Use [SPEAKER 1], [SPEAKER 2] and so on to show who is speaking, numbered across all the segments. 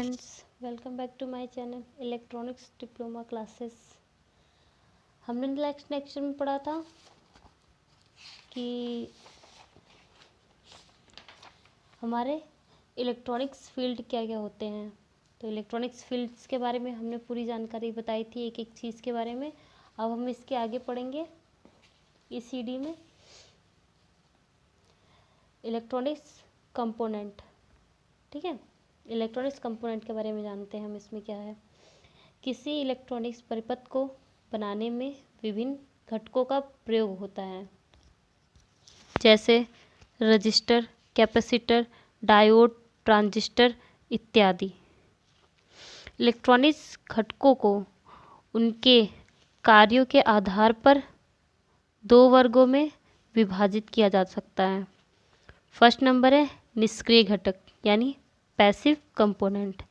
[SPEAKER 1] Friends, welcome back to my channel electronics diploma classes. हमने next lecture में पढ़ा था कि हमारे इलेक्ट्रॉनिक्स फील्ड क्या क्या होते हैं। तो इलेक्ट्रॉनिक्स फील्ड्स के बारे में हमने पूरी जानकारी बताई थी, एक एक चीज़ के बारे में। अब हम इसके आगे पढ़ेंगे इस सीडी में इलेक्ट्रॉनिक्स कंपोनेंट। ठीक है, इलेक्ट्रॉनिक्स कंपोनेंट के बारे में जानते हैं हम। इसमें क्या है, किसी इलेक्ट्रॉनिक्स परिपथ को बनाने में विभिन्न घटकों का प्रयोग होता है, जैसे रजिस्टर, कैपेसिटर, डायोड, ट्रांजिस्टर इत्यादि। इलेक्ट्रॉनिक्स घटकों को उनके कार्यों के आधार पर दो वर्गों में विभाजित किया जा सकता है। फर्स्ट नंबर है निष्क्रिय घटक यानी पैसिव कंपोनेंट।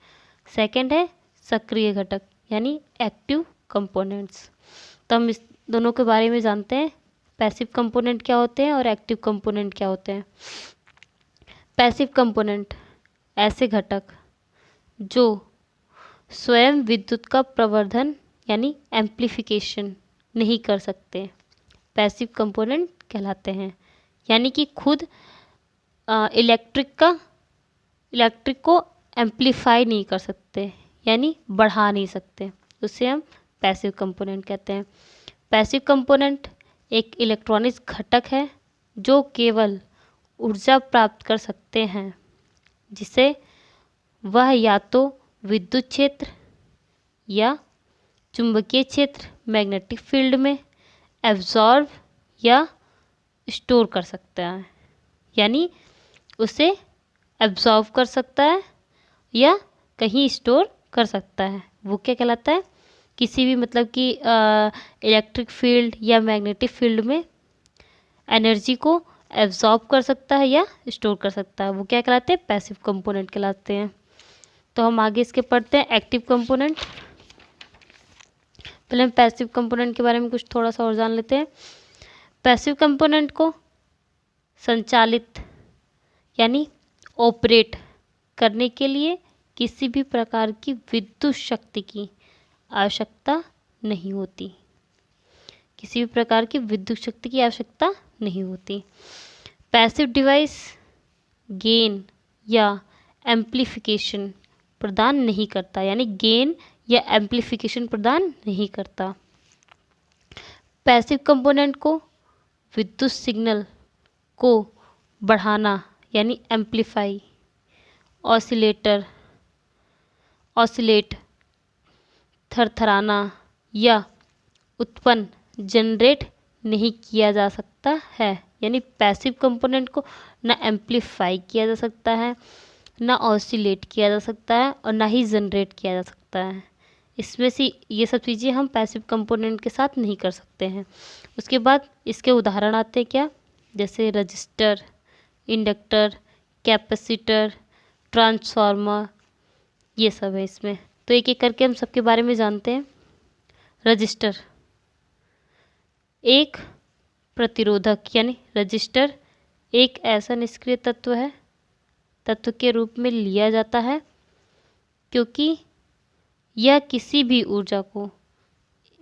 [SPEAKER 1] सेकंड है सक्रिय घटक यानी एक्टिव कंपोनेंट्स। तो हम इस दोनों के बारे में जानते हैं, पैसिव कंपोनेंट क्या होते हैं और एक्टिव कंपोनेंट क्या होते हैं। पैसिव कंपोनेंट ऐसे घटक जो स्वयं विद्युत का प्रवर्धन यानी एम्प्लीफिकेशन नहीं कर सकते, पैसिव कंपोनेंट कहलाते हैं। यानी कि खुद इलेक्ट्रिक को एम्प्लीफाई नहीं कर सकते, यानी बढ़ा नहीं सकते, उसे हम पैसिव कंपोनेंट कहते हैं। पैसिव कंपोनेंट एक इलेक्ट्रॉनिक्स घटक है जो केवल ऊर्जा प्राप्त कर सकते हैं, जिसे वह या तो विद्युत क्षेत्र या चुंबकीय क्षेत्र मैग्नेटिक फील्ड में एब्जॉर्ब या स्टोर कर सकता है। यानी उसे एब्जॉर्ब कर सकता है या कहीं स्टोर कर सकता है। वो क्या कहलाता है, किसी भी मतलब कि इलेक्ट्रिक फील्ड या मैग्नेटिक फील्ड में एनर्जी को एब्जॉर्ब कर सकता है या स्टोर कर सकता है। वो क्या कहलाते हैं, पैसिव कंपोनेंट कहलाते हैं। तो हम आगे इसके पढ़ते हैं एक्टिव कंपोनेंट। पहले हम पैसिव कंपोनेंट के बारे में कुछ थोड़ा सा और जान लेते हैं। पैसिव कंपोनेंट को संचालित यानी ऑपरेट करने के लिए किसी भी प्रकार की विद्युत शक्ति की आवश्यकता नहीं होती, किसी भी प्रकार की विद्युत शक्ति की आवश्यकता नहीं होती। पैसिव डिवाइस गेन या एम्प्लीफिकेशन प्रदान नहीं करता, यानी गेन या एम्प्लीफिकेशन प्रदान नहीं करता। पैसिव कंपोनेंट को विद्युत सिग्नल को बढ़ाना यानी एम्प्लीफाई, ऑसिलेट, थरथराना या उत्पन्न जनरेट नहीं किया जा सकता है। यानी पैसिव कंपोनेंट को ना एम्प्लीफाई किया जा सकता है, ना ऑसिलेट किया जा सकता है और ना ही जनरेट किया जा सकता है। इसमें से ये सब चीज़ें हम पैसिव कंपोनेंट के साथ नहीं कर सकते हैं। उसके बाद इसके उदाहरण आते हैं क्या, जैसे रजिस्टर, इंडक्टर, कैपेसिटर, ट्रांसफार्मर, ये सब है इसमें। तो एक एक करके हम सबके बारे में जानते हैं। रजिस्टर एक प्रतिरोधक यानी रजिस्टर एक ऐसा निष्क्रिय तत्व के रूप में लिया जाता है क्योंकि यह किसी भी ऊर्जा को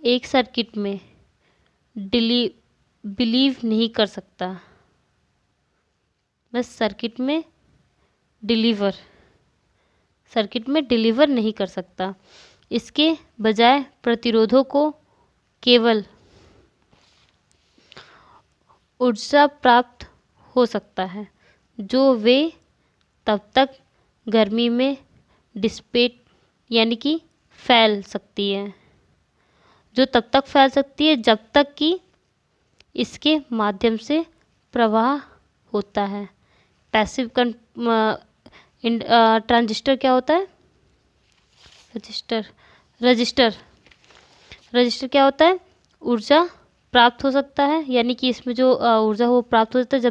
[SPEAKER 1] एक सर्किट में बिलीव नहीं कर सकता, बस सर्किट में डिलीवर नहीं कर सकता। इसके बजाय प्रतिरोधों को केवल ऊर्जा प्राप्त हो सकता है जो वे तब तक गर्मी में डिसिपेट यानी कि फैल सकती है, जो तब तक फैल सकती है जब तक कि इसके माध्यम से प्रवाह होता है। पैसिव ट्रांजिस्टर क्या होता है, रजिस्टर क्या होता है, ऊर्जा प्राप्त हो सकता है, यानी कि इसमें जो ऊर्जा वो प्राप्त हो जाता है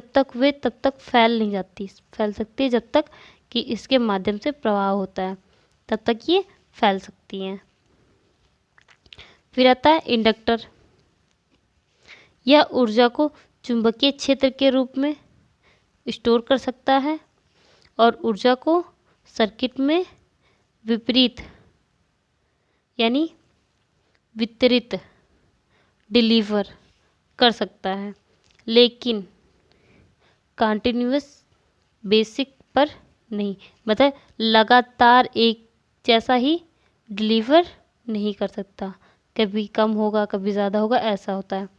[SPEAKER 1] तब तक फैल सकती है जब तक कि इसके माध्यम से प्रवाह होता है, तब तक ये फैल सकती हैं। फिर आता है इंडक्टर। यह ऊर्जा को चुंबकीय क्षेत्र के रूप में स्टोर कर सकता है और ऊर्जा को सर्किट में विपरीत यानी वितरित डिलीवर कर सकता है, लेकिन कंटिन्यूअस बेसिक पर नहीं, मतलब लगातार एक जैसा ही डिलीवर नहीं कर सकता, कभी कम होगा कभी ज़्यादा होगा, ऐसा होता है।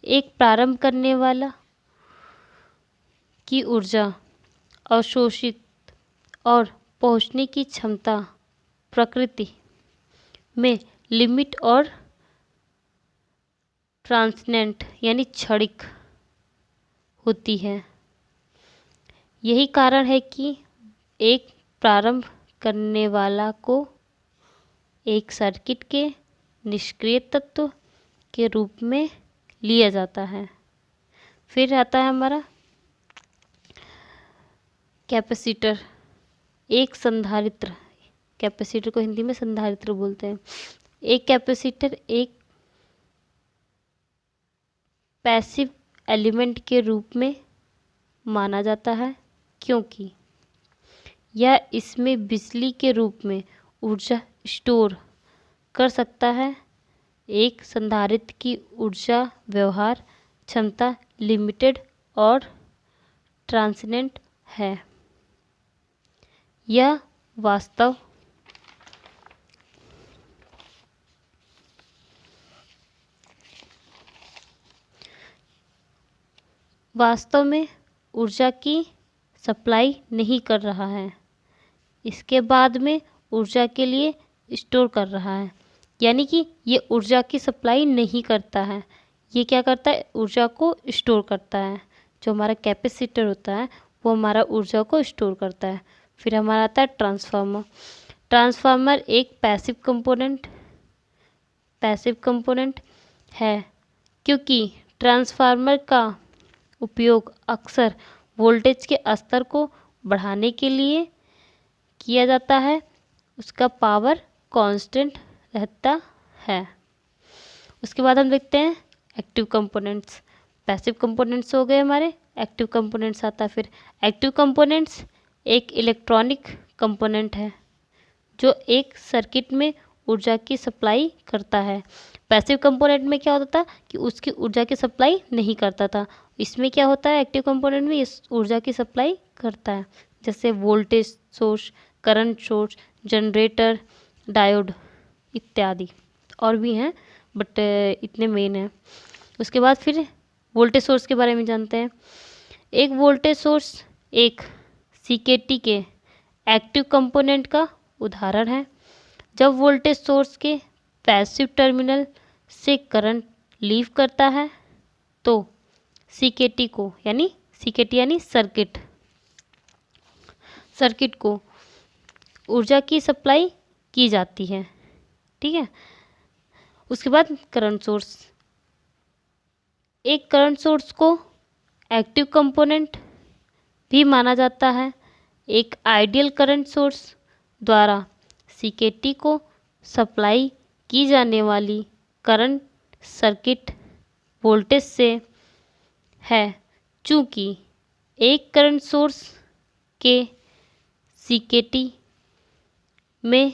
[SPEAKER 1] एक प्रारंभ करने वाला की ऊर्जा अवशोषित और पहुंचने की क्षमता प्रकृति में लिमिट और ट्रांसिएंट यानी क्षणिक होती है। यही कारण है कि एक प्रारंभ करने वाला को एक सर्किट के निष्क्रिय तत्व के रूप में लिया जाता है। फिर आता है हमारा कैपेसिटर, एक संधारित्र। कैपेसिटर को हिंदी में संधारित्र बोलते हैं। एक कैपेसिटर एक पैसिव एलिमेंट के रूप में माना जाता है, क्योंकि यह इसमें बिजली के रूप में ऊर्जा स्टोर कर सकता है। एक संधारित्र की ऊर्जा व्यवहार क्षमता लिमिटेड और ट्रांसिएंट है। यह वास्तव में ऊर्जा की सप्लाई नहीं कर रहा है, इसके बाद में ऊर्जा के लिए स्टोर कर रहा है। यानी कि ये ऊर्जा की सप्लाई नहीं करता है, ये क्या करता है, ऊर्जा को स्टोर करता है। जो हमारा कैपेसिटर होता है वो हमारा ऊर्जा को स्टोर करता है। फिर हमारा आता है ट्रांसफार्मर। ट्रांसफार्मर एक पैसिव कंपोनेंट है, क्योंकि ट्रांसफार्मर का उपयोग अक्सर वोल्टेज के स्तर को बढ़ाने के लिए किया जाता है। उसका पावर कांस्टेंट रहता है। उसके बाद हम देखते हैं एक्टिव कंपोनेंट्स। पैसिव कंपोनेंट्स हो गए हमारे, एक्टिव कंपोनेंट्स आता है। फिर एक्टिव कंपोनेंट्स एक इलेक्ट्रॉनिक कंपोनेंट है जो एक सर्किट में ऊर्जा की सप्लाई करता है। पैसिव कंपोनेंट में क्या होता था कि उसकी ऊर्जा की सप्लाई नहीं करता था। इसमें क्या होता है, एक्टिव कंपोनेंट में इस ऊर्जा की सप्लाई करता है, जैसे voltage source, current source, generator, diode इत्यादि। और भी हैं बट इतने मेन हैं। उसके बाद फिर वोल्टेज सोर्स के बारे में जानते हैं। एक वोल्टेज सोर्स एक सीकेटी के एक्टिव कंपोनेंट का उदाहरण है। जब वोल्टेज सोर्स के पैसिव टर्मिनल से करंट लीव करता है तो सीकेटी यानी सर्किट को ऊर्जा की सप्लाई की जाती है। ठीक है। उसके बाद करंट सोर्स, एक करंट सोर्स को एक्टिव कंपोनेंट भी माना जाता है। एक आइडियल करंट सोर्स द्वारा सीकेटी को सप्लाई की जाने वाली करंट सर्किट वोल्टेज से है। चूँकि एक करंट सोर्स के सीकेटी में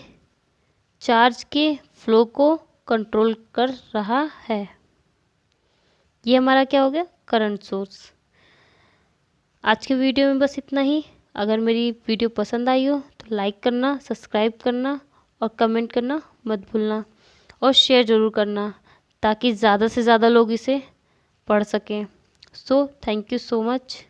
[SPEAKER 1] चार्ज के फ्लो को कंट्रोल कर रहा है। ये हमारा क्या हो गया, करंट सोर्स। आज के वीडियो में बस इतना ही। अगर मेरी वीडियो पसंद आई हो तो लाइक करना, सब्सक्राइब करना और कमेंट करना मत भूलना, और शेयर ज़रूर करना ताकि ज़्यादा से ज़्यादा लोग इसे पढ़ सकें। So thank you so much.